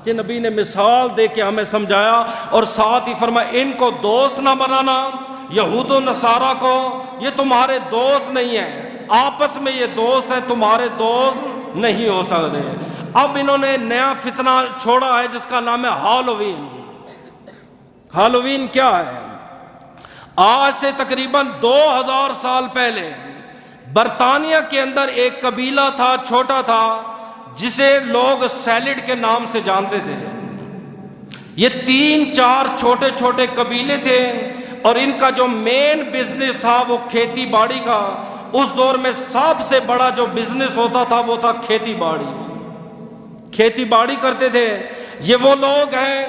کہ نبی نے مثال دے کے ہمیں سمجھایا، اور ساتھ ہی فرمایا ان کو دوست نہ بنانا، یہود و نصارہ کو، یہ تمہارے دوست نہیں ہیں، آپس میں یہ دوست ہیں، تمہارے دوست نہیں ہو سکتے۔ اب انہوں نے نیا فتنہ چھوڑا ہے جس کا نام ہے ہالووین۔ ہالووین کیا ہے؟ آج سے تقریباً 2000 سال پہلے برطانیہ کے اندر ایک قبیلہ تھا، چھوٹا تھا، جسے لوگ سیلڈ کے نام سے جانتے تھے۔ یہ 3-4 چھوٹے چھوٹے قبیلے تھے، اور ان کا جو مین بزنس تھا وہ کھیتی باڑی کا۔ اس دور میں سب سے بڑا جو بزنس ہوتا تھا وہ تھا کھیتی باڑی، کھیتی باڑی کرتے تھے۔ یہ وہ لوگ ہیں،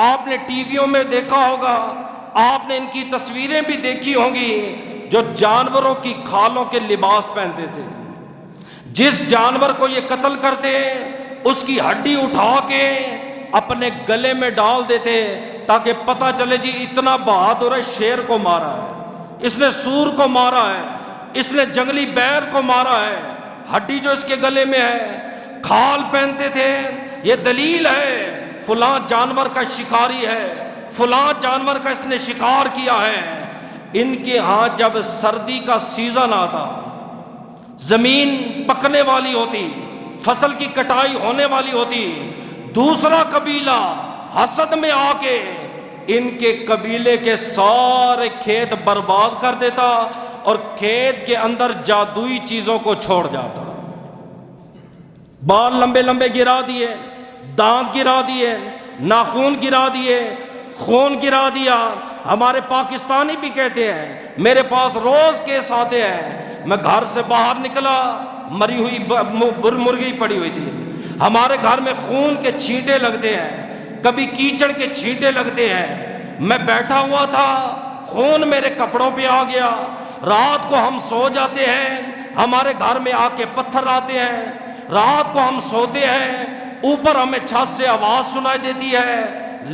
آپ نے ٹی ویوں میں دیکھا ہوگا، آپ نے ان کی تصویریں بھی دیکھی ہوں گی، جو جانوروں کی کھالوں کے لباس پہنتے تھے۔ جس جانور کو یہ قتل کرتے اس کی ہڈی اٹھا کے اپنے گلے میں ڈال دیتے تاکہ پتہ چلے جی اتنا بہادر ہے، شیر کو مارا ہے، اس نے سور کو مارا ہے، اس نے جنگلی بیل کو مارا ہے، ہڈی جو اس کے گلے میں ہے۔ کھال پہنتے تھے، یہ دلیل ہے فلاں جانور کا شکاری ہے، فلاں جانور کا اس نے شکار کیا ہے۔ ان کے ہاں جب سردی کا سیزن آتا، زمین پکنے والی ہوتی، فصل کی کٹائی ہونے والی ہوتی، دوسرا قبیلہ حسد میں آ کے ان کے قبیلے کے سارے کھیت برباد کر دیتا اور کھیت کے اندر جادوئی چیزوں کو چھوڑ جاتا۔ بال لمبے لمبے گرا دیے، دانت گرا دیے، ناخون گرا دیے، خون گرا دیا۔ ہمارے پاکستانی بھی کہتے ہیں، میرے پاس روز کیس آتے ہیں، میں گھر سے باہر نکلا مری ہوئی مرغی پڑی ہوئی تھی، ہمارے گھر میں خون کے چھینٹے لگتے ہیں، کبھی کیچڑ کے چھینٹے لگتے ہیں، میں بیٹھا ہوا تھا، خون میرے کپڑوں پہ آ گیا۔ رات کو ہم سو جاتے ہیں، ہمارے گھر میں آ کے پتھر آتے ہیں، رات کو ہم سوتے ہیں، اوپر ہمیں چھت سے آواز سنائی دیتی ہے،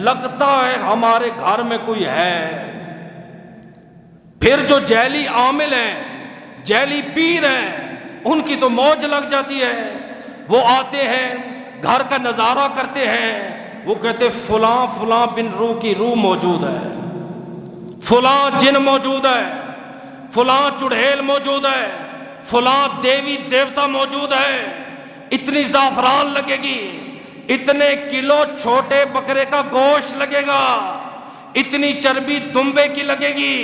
لگتا ہے ہمارے گھر میں کوئی ہے۔ پھر جو جیلی عامل ہیں، جیلی پیر ہیں، ان کی تو موج لگ جاتی ہے، وہ آتے ہیں، گھر کا نظارہ کرتے ہیں، وہ کہتے فلاں فلاں بن روح کی روح موجود ہے، فلاں جن موجود ہے، فلاں چڑیل موجود ہے، فلاں دیوی دیوتا موجود ہے، اتنی زعفران لگے گی، اتنے کلو چھوٹے بکرے کا گوشت لگے گا، اتنی چربی دمبے کی لگے گی،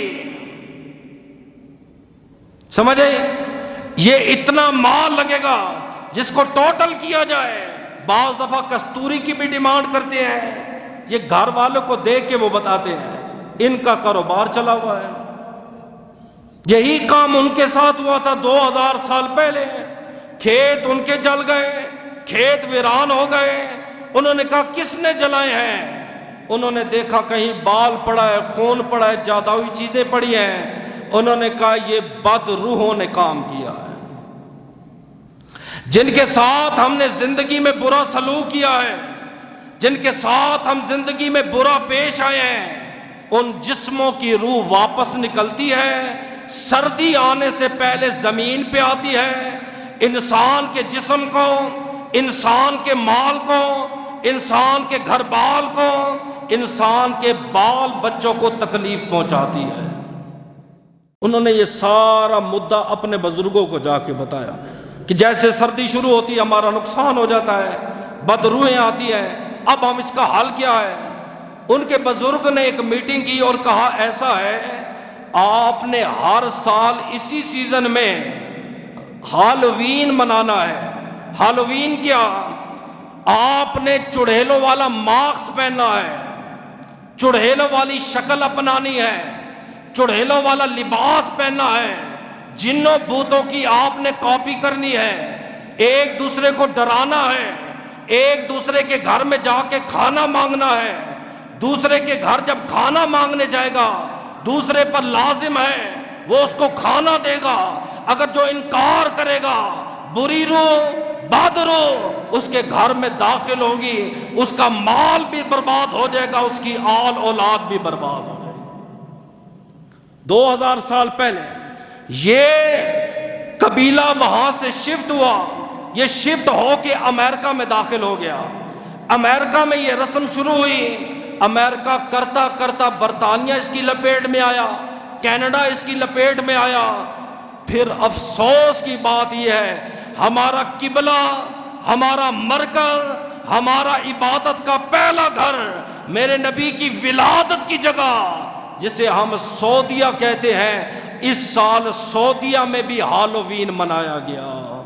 سمجھے؟ یہ اتنا مال لگے گا جس کو ٹوٹل کیا جائے۔ بعض دفعہ کستوری کی بھی ڈیمانڈ کرتے ہیں۔ یہ گھر والوں کو دیکھ کے وہ بتاتے ہیں ان کا کاروبار چلا ہوا ہے۔ یہی کام ان کے ساتھ ہوا تھا 2000 سال پہلے۔ کھیت ان کے جل گئے، کھیت ویران ہو گئے، انہوں نے کہا کس نے جلائے ہیں؟ انہوں نے دیکھا کہیں بال پڑا ہے، خون پڑا ہے، جادوئی چیزیں پڑی ہیں، انہوں نے کہا یہ بد روحوں نے کام کیا ہے، جن کے ساتھ ہم نے زندگی میں برا سلوک کیا ہے، جن کے ساتھ ہم زندگی میں برا پیش آئے ہیں، ان جسموں کی روح واپس نکلتی ہے، سردی آنے سے پہلے زمین پہ آتی ہے، انسان کے جسم کو، انسان کے مال کو، انسان کے گھر بال کو، انسان کے بال بچوں کو تکلیف پہنچاتی ہے۔ انہوں نے یہ سارا مدعا اپنے بزرگوں کو جا کے بتایا کہ جیسے سردی شروع ہوتی ہے ہمارا نقصان ہو جاتا ہے، بدروحیں آتی ہیں، اب ہم اس کا حل کیا ہے؟ ان کے بزرگ نے ایک میٹنگ کی اور کہا ایسا ہے، آپ نے ہر سال اسی سیزن میں ہالووین منانا ہے۔ ہالووین کیا؟ آپ نے چڑیلوں والا ماسک پہننا ہے، چڑیلوں والی شکل اپنانی ہے، چڑیلوں والا لباس پہننا ہے، جنوں بھوتوں کی آپ نے کاپی کرنی ہے، ایک دوسرے کو ڈرانا ہے، ایک دوسرے کے گھر میں جا کے کھانا مانگنا ہے، دوسرے کے گھر جب کھانا مانگنے جائے گا دوسرے پر لازم ہے وہ اس کو کھانا دے گا، اگر جو انکار کرے گا بری روح بد روح اس کے گھر میں داخل ہوگی، اس کا مال بھی برباد ہو جائے گا، اس کی آل اولاد بھی برباد ہو جائے گی۔ 2000 سال پہلے یہ قبیلہ وہاں سے شفٹ ہوا، یہ شفٹ ہو کے امریکہ میں داخل ہو گیا۔ امریکہ میں یہ رسم شروع ہوئی، امریکہ کرتا کرتا برطانیہ اس کی لپیٹ میں آیا، کینیڈا اس کی لپیٹ میں آیا۔ پھر افسوس کی بات یہ ہے ہمارا قبلہ، ہمارا مرکز، ہمارا عبادت کا پہلا گھر، میرے نبی کی ولادت کی جگہ جسے ہم سعودیہ کہتے ہیں، اس سال سعودیہ میں بھی ہالووین منایا گیا۔